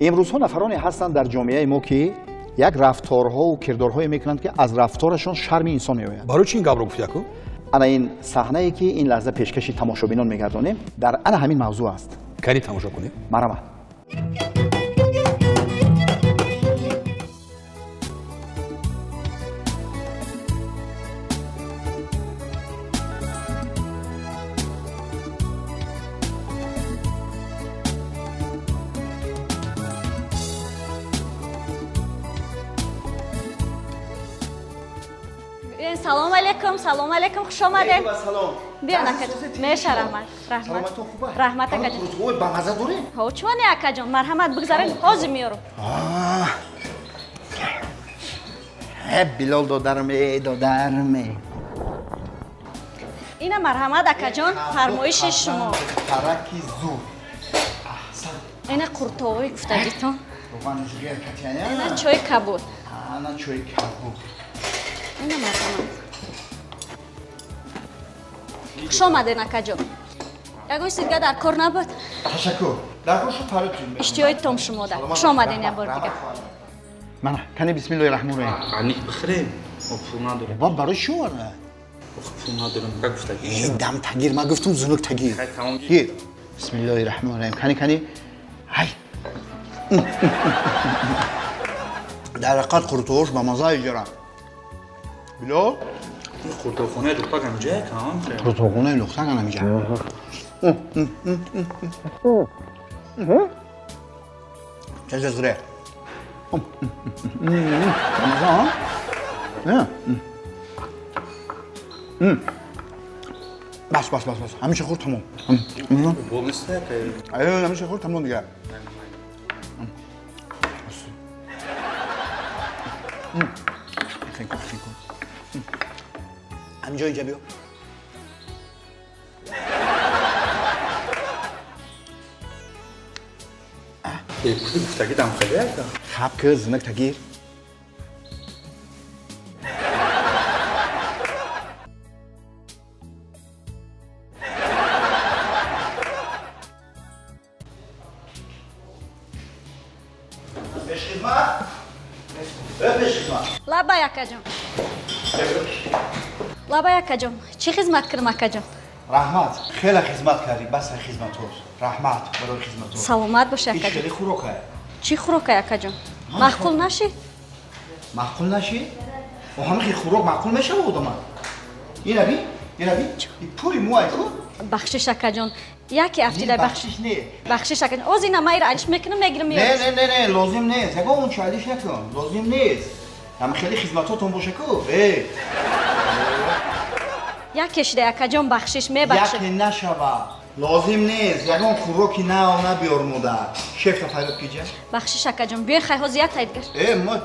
امروزها نفرانی هستند در جامعه ما که یک رفتارها و کردارهایی میکنند که از رفتارشان شرم انسان میآید. برای چی این گپ رو گفتی اکو؟ انا این صحنه‌ای که این لحظه پیشکشی تماشابینان میگردانیم در انا همین موضوع است. کنی تماشا کنیم. مرحبا. سلام علیکم خوش آمدید. سلام. بیا نکد. میشه رحمت. رحمت اکا جان. اوه با مزه داره؟ ها چونی اکا جان مرحمت بگذارین حاضر میارم. بلال دادرمه. اینا مرحمت اکا جان فرمایش شما. ترکی زو. اینا قرطاوی گفتگی تو. روغن جگر کتیانه. اینا چای کبود. اینا چای کبود. اینا مرحمت. خوش آمدین اکا جان. یکم دیگه در کار نبود. تشکر. در کار شو فراتون. اشتیای تام شما در. خوش آمدین یه بار دیگه. من کنی بسم الله الرحمن الرحیم. عنی بخریم. پول ندارم. بابا برای شو وره؟ پول ندارم. بگو گفتگی. این دم تگیر ما گفتم زنک تگیر. تمام. گیر. بسم الله الرحمن الرحیم. کنی. های. در حقیقت قرطوش با مزه ایجارم. بلو؟ قرطخونه لقطه کنجا تمام کرد. قرطخونه لقطه کنم اینجا. چه جزره؟ مزه ها؟ بس همیشه خورد تمام. بول نیسته که. ایوه همیشه خورد تمام دیگه. خیلی کن. همینجا اینجا بیا. پول گفتگی دم خیلی اکا. خب که زنک تگیر. لابا اکا جان. لابا اکا جان. چی خدمت کردم اکا جان؟ رحمت خیلی خدمت کردی بس خدمت توست. رحمت برای خدمت توست. سلامت باشه اکا این جان. خیلی خوراکه. چی خوراکه اکا جان؟ معقول نشی؟ معقول نشی؟ و همه خیلی خوراک معقول میشه و آدم. این نبی؟ این پولی موای کو؟ بخشش اکا جان. یکی افتیده بخشش نه. بخشش اکا جان. اوز اینا مایر علیش میکنم میگیرم میارم. نه لازم نیست. اگه اون چایلیش نکن. لازم نیست. هم خیلی خدمتاتون باشه کو. یکیش ده اکا جان بخشش میبخشه. یکی نشوه. لازم نیست. یگان خوراکی نه بیار مادر. شیف تفاید کیجه؟ بخشش اکا جان بیاین خیلی زیاد تاید گشت. ما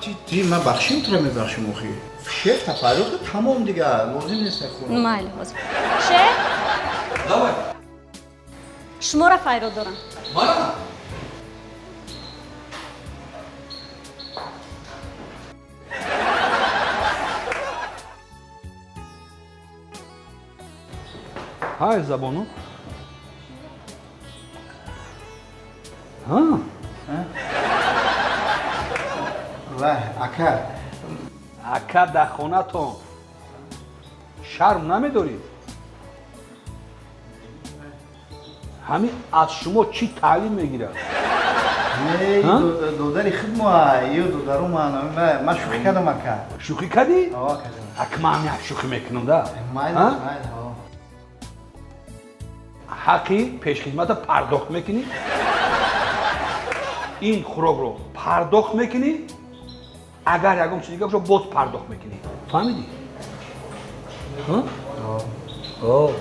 ما بخشیم تو رو میبخشیم اخی. شیف تفاید تمام دیگه. لازم نیست خوراک. مایل حاضر. شیف؟ لابا. شما را فایرو دارم. مالا. های زبانو. ها. واه اکا. اکا در خونتون شرم نمیداری؟ همین از شما چی تعلیم میگیره؟ نه دوداری خدمه یه دودارو من شوخی کردم اکا. شوخی کردی؟ آه کردم. اکا من شوخی میکنم ده. مایل حقی پیش خدمت پرداخت میکنی؟ این خوراک رو پرداخت میکنی؟ اگر یکم چیزی دیگه باشه باز پرداخت میکنی. فهمیدی؟ ها؟ آه.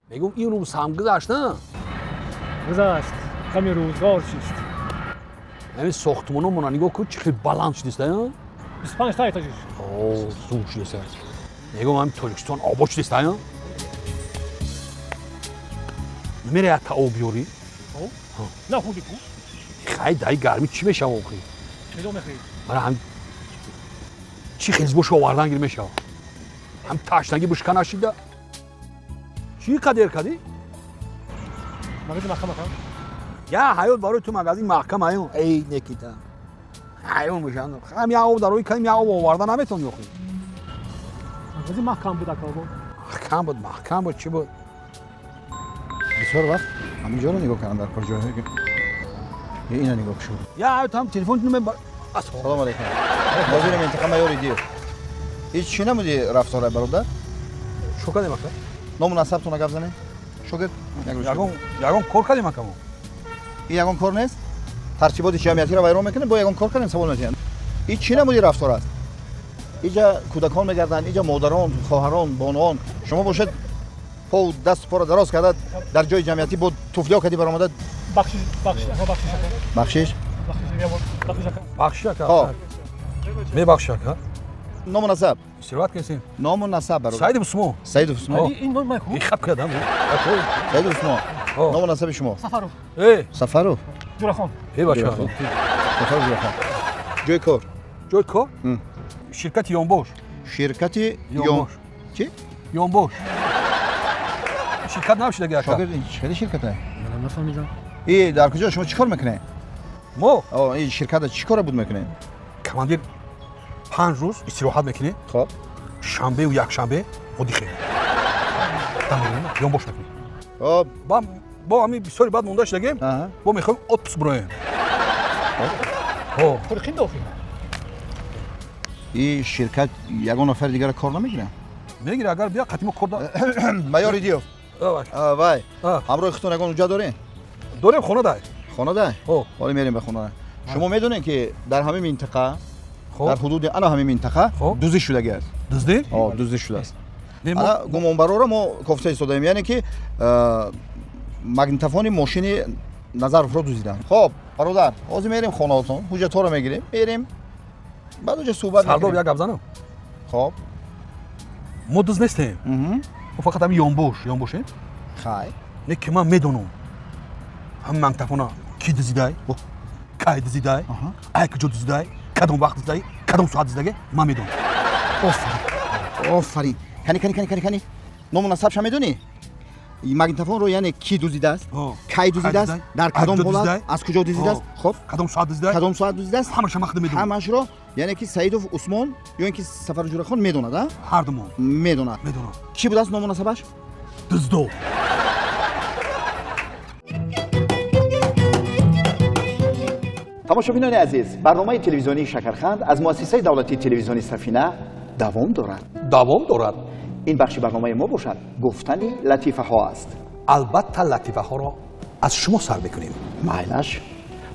میگم این روز هم گذشت نه؟ گذشت. کمی روزگار چیست؟ همین ساختمانمون نگاه کن چقدر بلند شدیست نه؟ 25 تا اتاجش. اوه زود شدیست. میگم همین ترکستان آباد شدیست نه؟ نمیره یک آب بیاری؟ نه خوندی کو؟ خیلی دایی گرمی چی میشه آخی؟ چیزو میخوایی؟ برای هم چی خیلی باشه آوردن گیر میشه؟ هم تشنگی بشکن نشیده؟ چی؟ چی قدر کردی؟ مغازه محکمه کنم یا حیات برای تو مغازه محکم هایون ای نکیتا حیون میشن هم یا آب داروی کنیم یا آب آوردن نمیتون یخی مغازه محکم بود اکا محکم بود چی بود؟ بسیار وقت همینجا رو نگاه کردم در کجاهی که اینا نگاه شو. یا حیات هم تلفن تو من سلام علیکم. وزیر منطقه مایور دیو. هیچ چی نمودی رفتار برادر؟ شو کردیم اکا؟ نامناسب تو نگفت زنه؟ شوگرد؟ یگون کار کردیم اکا ما این یگان کار نیست؟ ترتیبات جمعیتی را ویران میکنه با یگان کار کردیم سوال میکنن. هیچ چی نمودی رفتار است. اینجا کودکان میگردن اینجا مادران خواهران بانوان شما باشد پا دست پا را دراز کرده در جای جمعیتی بود توفیا کردی برآمده بخشش بخشش بخشی اکا ها می بخشی اکا نامناسب استراحت کردیم نامناسب برادر سعید بسمو سعید اسماعیل این نون مایکو این خب کردم سعید اسماعیل نامناسب شما سفرو ای سفرو جوراخان ای بچه سفرو جوخان جای کار جوی کار شرکت یونبوش شرکت یونبوش چی؟ یونبوش شرکت نباشه دیگه اکا شاگرد این چه شرکته؟ من نفهمیدم این در کجا شما چیکار میکنه؟ ما این شرکت چیکار بود میکنه؟ کماندیر 5 روز استراحت میکنه خب شنبه و یک شنبه خودی خیلی یونبوش میکنه خب با همین بسیاری بعد موندهش دیگه با میخوایم اتپس برایم خورخین داخل این شرکت یگان نفر دیگر کار نمیگیره؟ میگیره اگر بیا قدیم کرده مایار دیو وای همراه خودتون یگان اونجا دارین؟ داریم خونه دای خانه ده؟ حالا میریم به خانه. شما میدونین که در همین منطقه در حدود انا همین منطقه دزدی شده است. دزدی؟ دزدی شده است. انا گمانبرا را ما گفته ایستادیم یعنی که مگنتوفون ماشین نظرف رو دزدیدن. خب برادر حاضر میریم خانه‌تون حجتا رو میگیریم میریم بعد اونجا صحبت سردار میکنیم. یک گپ زنم خب ما دزد نیستیم ما فقط همین یونبوشه خیر نه که من میدونم هم مگنتوفونا کی دزدیده کی دزدیده ای کجا دزدیده کدوم وقت دزدیده کدوم ساعت دزدیده من میدونم آفرین کنی نامناسب شما میدونی این مگنتوفون رو یعنی کی دزدیده است کی دزدیده است در کدام حالت از کجا دزدیده است خب کدوم ساعت دزدیده کدام ساعت دزدیده است همش وقت میدونم همش رو یعنی که سعید و عثمان یا اینکه سفر جورخان میدونه هر دومون میدونه چی بود است نامناسبش دزدو تماشاچیان عزیز برنامه تلویزیونی شکرخند از مؤسسه دولتی تلویزیونی سفینه دوام دارد این بخش برنامه ما باشد گفتن لطیفه ها است البته لطیفه ها را از شما سر بکنیم مایلش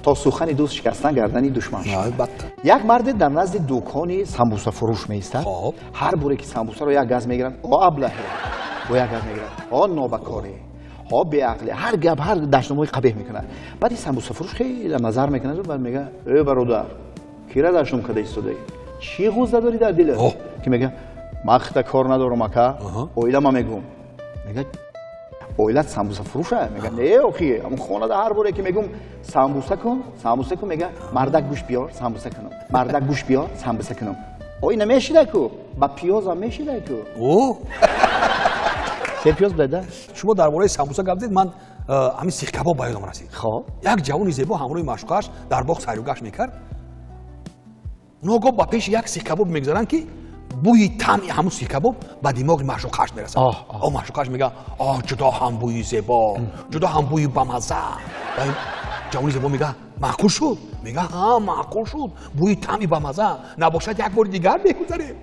تا سخن دوست شکستن گردن دشمن شد البته یک مرد در نزد دکانی سمبوسه فروش می ایستد هر باره که سمبوسه رو یک گاز میگیرن ابله و یک گاز میگیرن نابکاره بیعقلی هر گپ هر دشنموی قبیح میکنه بعد این سمبوسه فروش خیلی نظر میکنه بعد میگه ای برادر کی را داشتم کده ایستاده چی غوزه داری در دلت که میگه مخت کار ندارم اکا اویلا ما میگم میگه اویلت سمبوسه فروشه میگه نه اخی اما خونه در هر باره که میگم سمبوسه کن میگه مردک گوش بیار سمبوسه کنم مردک گوش بیار سمبوسه کنم اوی نمیشیده کو با پیاز هم میشیده کو چه پیاز بده شما درباره سمبوسه گپ زدید من همین سیخ کباب به یادم رسید خب یک جوان زیبا همراه معشوقش در باغ سیر و گشت میکرد ناگاه با پیش یک سیخ کباب میگذارن که بوی طعمی همون سیخ کباب به دماغ معشوقش میرسه معشوقش میگه جدا هم بوی زیبا جدا هم بوی بامزه و این جوان زیبا میگه معقول شد میگه ها معقول شد بوی طعمی بامزه نباشد یک بار دیگر بگذاریم